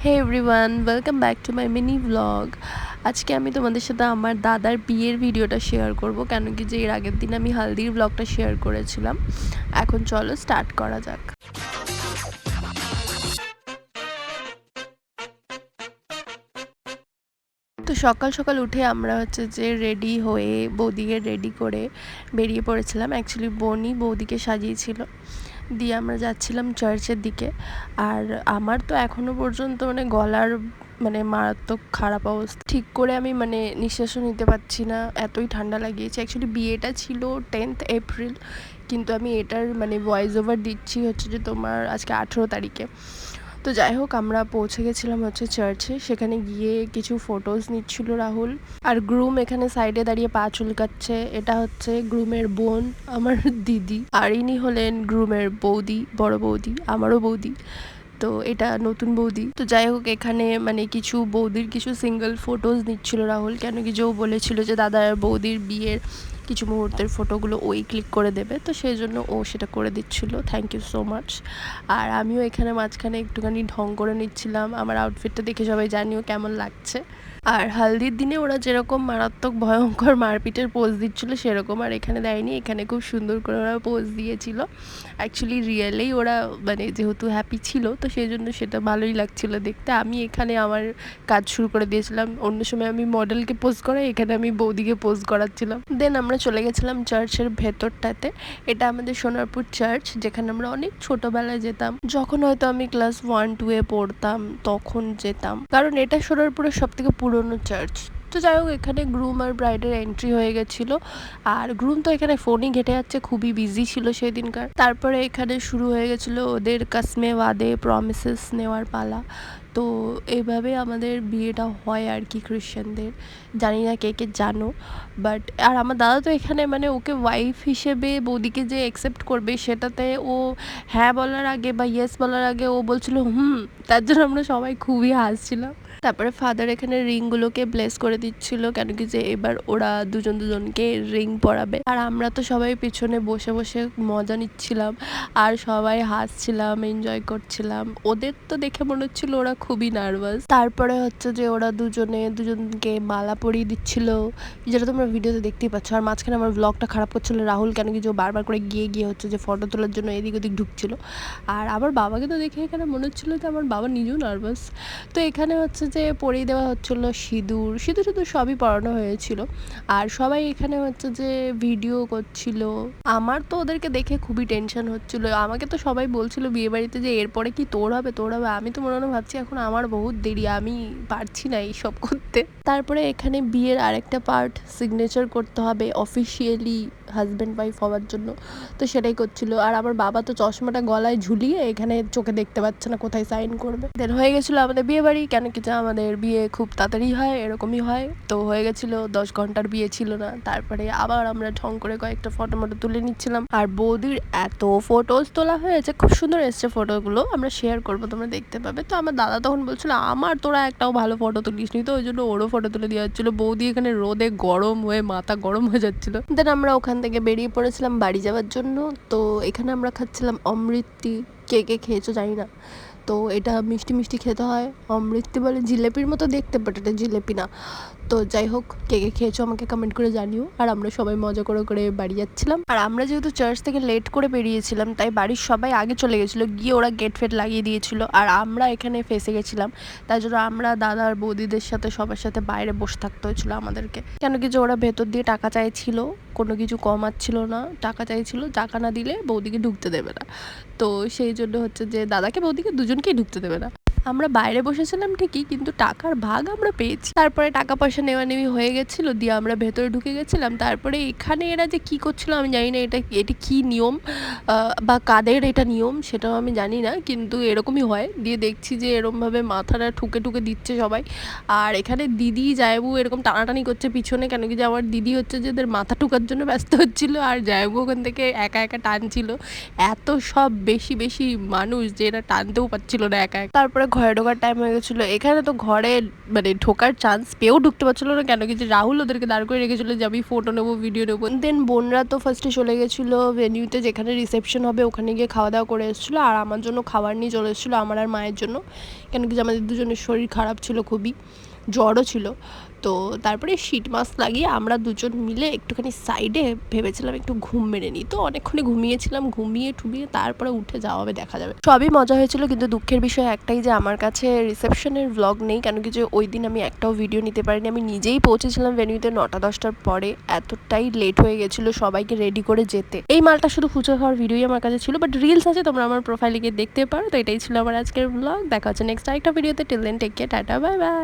Hey everyone, welcome back to my mini vlog. আজকে আমি তোমাদের সাথে আমার দাদার বিয়ের ভিডিওটা শেয়ার করব, কেন কি যে এর আগের দিন আমি হালদির ব্লগটা শেয়ার করেছিলাম। এখন চলো স্টার্ট করা যাক। তো সকাল সকাল উঠে আমরা যে রেডি হয়ে বৌদিকে রেডি করে বেরিয়ে পড়েছিলাম। অ্যাকচুয়ালি বোনই বৌদিকে সাজিয়েছিল, দিয়ে আমরা যাচ্ছিলাম চার্চের দিকে। আর আমার তো এখনও পর্যন্ত গলার মারাত্মক খারাপ অবস্থা, ঠিক করে আমি নিঃশ্বাসও নিতে পারছি না, এতই ঠান্ডা লাগিয়েছে। অ্যাকচুয়ালি বিয়েটা ছিল 10th এপ্রিল, কিন্তু আমি এটার ভয়েস ওভার দিচ্ছি যে তোমার আজকে 18 তারিখে। তো যাই হোক, আমরা পৌঁছে গেছিলাম চার্চে। সেখানে গিয়ে কিছু ফটোজ নিচ্ছিল রাহুল, আর গ্রুম এখানে সাইডে দাঁড়িয়ে পা চুলকাচ্ছে। এটা গ্রুমের বোন, আমার দিদি, আর ইনি হলেন গ্রুমের বৌদি, বড় বৌদি, আমারও বৌদি। তো এটা নতুন বৌদি। তো যাই হোক, এখানে কিছু বৌদির কিছু সিঙ্গেল ফটোজ নিচ্ছিল রাহুল, কেন কি যে ও বলেছিল যে দাদার বৌদির বিয়ের কিছু মুহূর্তের ফটোগুলো ওই ক্লিক করে দেবে, তো সেই জন্য ও সেটা করে দিচ্ছিল। Thank you so much. আর আমিও এখানে মাঝখানে একটুখানি ঢং করে নিচ্ছিলাম। আমার আউটফিটটা দেখে সবাই জানিও কেমন লাগছে। আর হালদির দিনে ওরা যেরকম মারাত্মক ভয়ঙ্কর মারপিটের পোজ দিচ্ছিল সেরকম আর এখানে দেয়নি। এখানে খুব সুন্দর করে ওরা পোজ দিয়েছিল। অ্যাকচুয়ালি রিয়েলেই ওরা যেহেতু হ্যাপি ছিল, তো সেই জন্য সেটা ভালোই লাগছিল দেখতে। আমি এখানে আমার কাজ শুরু করে দিয়েছিলাম। অন্য সময় আমি মডেলকে পোজ করাই, এখানে আমি বৌদিকে পোজ করাচ্ছিলাম। দেন আমরা চলে গেছিলাম চার্চের ভেতরটাতে। এটা আমাদের সোনারপুর চার্চ, যেখানে আমরা অনেক ছোটবেলায় যেতাম, যখন হয়তো আমি ক্লাস 1-2 পড়তাম তখন যেতাম, কারণ এটা সোনারপুরের সব থেকে পুরনো চার্চ। তো যাই হোক, এখানে গ্রুম আর ব্রাইডের এন্ট্রি হয়ে গেছিলো। আর গ্রুম তো এখানে ফোনই ঘেটে যাচ্ছে, খুবই বিজি ছিল সেই দিনকার। তারপরে এখানে শুরু হয়ে গেছিলো ওদের কাসমে ওয়াদে প্রমিসেস নেওয়ার পালা। তো এইভাবে আমাদের বিয়েটা হয় আর কি, খ্রিশ্চানদের। জানি না কে কে জানো, বাট আর আমার দাদা তো এখানে ওকে ওয়াইফ হিসেবে বৌদিকে যে অ্যাকসেপ্ট করবে, সেটাতে ও হ্যাঁ বলার আগে বা ইয়েস বলার আগে ও বলছিল তার জন্য আমরা সবাই খুবই হাসছিলাম। তারপরে ফাদার এখানে রিংগুলোকে ব্লেস করে দিচ্ছিল, কেন কি যে এবার ওরা দুজনকে রিং পরাবে। আর আমরা তো সবাই পিছনে বসে বসে মজা নিচ্ছিলাম, আর সবাই হাসছিলাম, এনজয় করছিলাম। ওদের তো দেখে মনে হচ্ছিল ওরা খুবই নার্ভাস। তারপরে যে ওরা দুজনকে মালা পরিয়ে দিচ্ছিল, যেটা তোমরা ভিডিওতে দেখতেই পাচ্ছ। আর মাঝখানে আমার ব্লগটা খারাপ করছিল রাহুল, কেন কি যে বারবার করে গিয়ে যে ফটো তোলার জন্য এদিক ওদিক ঢুকছিল। আর আমার বাবাকে তো দেখে এখানে মনে হচ্ছিল যে আমার বাবা নিজেও নার্ভাস। তো এখানে যে পরিয়ে দেওয়া হচ্ছিলো সিঁদুর সবই পরানো হয়েছিল। আর সবাই এখানে যে ভিডিও করছিল। আমার তো ওদেরকে দেখে খুবই টেনশন হচ্ছিল। আমাকে তো সবাই বলছিল বিয়ে বাড়িতে যে এরপরে কি তোর হবে। আমি তো মনে ভাবছি এখন আমার বহুত দেরি, আমি পারছি না এইসব করতে। তারপরে এখানে বিয়ের আরেকটা পার্ট, সিগনেচার করতে হবে অফিসিয়ালি হাজব্যান্ড ওয়াইফ হওয়ার জন্য, তো সেটাই করছিল। আর আমার বাবা তো চশমাটা গলায় ঝুলিয়ে এখানে চোখে দেখতে পাচ্ছে না কোথায় সাইন করবে। দেন হয়ে গেছিলো আমাদের বিয়ে বাড়ি, কেন কি আমাদের বিয়ে খুব তাড়াতাড়ি হয়, এরকমই হয়। তো হয়ে গেছিলো 10 ঘন্টার বিয়ে ছিল না। তারপরে আবার আমরা ঢং করে কয়েকটা ফটো তুলে নিচ্ছিলাম। আর বৌদির এত ফটোজ তোলা হয়েছে, খুব সুন্দর এসছে ফটোগুলো, আমরা শেয়ার করবো, তোমরা দেখতে পাবে। তো আমার দাদা তখন বলছিল আমার তোরা একটাও ভালো ফটো তুলিস নি, তো ওই জন্য ওরও ফটো তুলে দেওয়া হচ্ছিলো। বৌদি এখানে রোদে গরম হয়ে মাথা গরম হয়ে যাচ্ছিলো। দেন আমরা ওখান থেকে বেরিয়ে পড়েছিলাম বাড়ি যাওয়ার জন্য। তো এখানে আমরা খাচ্ছিলাম অমৃতি। কে কে খেয়েছো জানি না। তো এটা মিষ্টি মিষ্টি খেতে হয়, অমৃতি বলে, জিলেপির মতো দেখতে, বাট এটা জিলেপি না। তো যাই হোক, কে কে খেয়েছো আমাকে কমেন্ট করে জানিও। আর আমরা সবাই মজা করে বাড়ি যাচ্ছিলাম। আর আমরা যেহেতু চার্চ থেকে লেট করে বেরিয়েছিলাম, তাই বাড়ির সবাই আগে চলে গেছিলো, গিয়ে ওরা গেট ফেট লাগিয়ে দিয়েছিল। আর আমরা এখানে ফেসে গেছিলাম, তাই জন্য আমরা দাদার বৌদিদের সাথে সবার সাথে বাইরে বসে থাকতে হয়েছিল আমাদেরকে, কেন কি যে ওরা ভেতর দিয়ে টাকা চাইছিল, কোনো কিছু কমাচ্ছিল না, টাকা চাইছিল, টাকা না দিলে বৌদিকে ঢুকতে দেবে না। তো সেই জন্য যে দাদাকে বৌদিকে দুজনকেই ঢুকতে দেবে না। আমরা বাইরে বসেছিলাম ঠিকই, কিন্তু টাকার ভাগ আমরা পেয়েছি। তারপরে টাকা পয়সা নেওয়া হয়ে গেছিলো, দিয়ে আমরা ভেতরে ঢুকে গেছিলাম। তারপরে এখানে এরা যে কি করছিল আমি জানি না, এটা কি নিয়ম বা কাদের এটা নিয়ম সেটাও আমি জানি না, কিন্তু এরকমই হয়। দিয়ে দেখছি যে এরকমভাবে মাথাটা ঠুকে দিচ্ছে সবাই। আর এখানে দিদি জায়বু এরকম টানাটানি করছে পিছনে, কেন কি যে আমার দিদি যে এদের মাথা ঠুকার জন্য ব্যস্ত হচ্ছিলো, আর জায়বু ওখান থেকে একা টানছিল। এত সব বেশি মানুষ যে এরা টানতেও পারছিল না একা। তারপরে ঘরে ঢোকার টাইম হয়ে গেছিলো। এখানে তো ঘরে মানে ঢোকার চান্স পেয়েও ঢুকতে পারছিলো না, কেন কি যে রাহুল ওদেরকে দাঁড় করে রেখেছিলো যে আমি ফটো নেবো, ভিডিও নেবো। দেন বোনরা তো ফার্স্টে চলে গেছিলো ভেন্যুতে, যেখানে রিসেপশন হবে ওখানে গিয়ে খাওয়া দাওয়া করে এসেছিলো, আর আমার জন্য খাবার নিয়ে চলে এসেছিলো, আমার আর মায়ের জন্য, কেন কি যে আমাদের দুজনের শরীর খারাপ ছিল, খুবই জ্বরও ছিল। তো তারপরে শীট মাস্ক লাগিয়ে আমরা দুজন মিলে একটুখানি সাইডে ভেবেছিলাম একটু ঘুম মেরে নিই। তো অনেকক্ষণই ঘুমিয়েছিলাম, ঘুমিয়ে টুমিয়ে তারপরে উঠে যাওয়া হবে, দেখা যাবে। সবই মজা হয়েছিল, কিন্তু দুঃখের বিষয় একটাই যে আমার কাছে রিসেপশনের ভ্লগ নেই, কেন কি যে ওই দিন আমি একটাও ভিডিও নিতে পারিনি। আমি নিজেই পৌঁছেছিলাম ভেন্যুতে 9টা-10টার পরে, এতটাই লেট হয়ে গেছিলো সবাইকে রেডি করে যেতে। এই মালটা শুধু ফুচকা খাওয়ার ভিডিওই আমার কাছে ছিল, বাট রিলস আছে, তোমরা আমার প্রোফাইলে গিয়ে দেখতে পারো। তো এটাই ছিল আমার আজকের ভ্লগ। দেখা হচ্ছে নেক্সট আরেকটা ভিডিওতে। Till then take care, tata, bye by.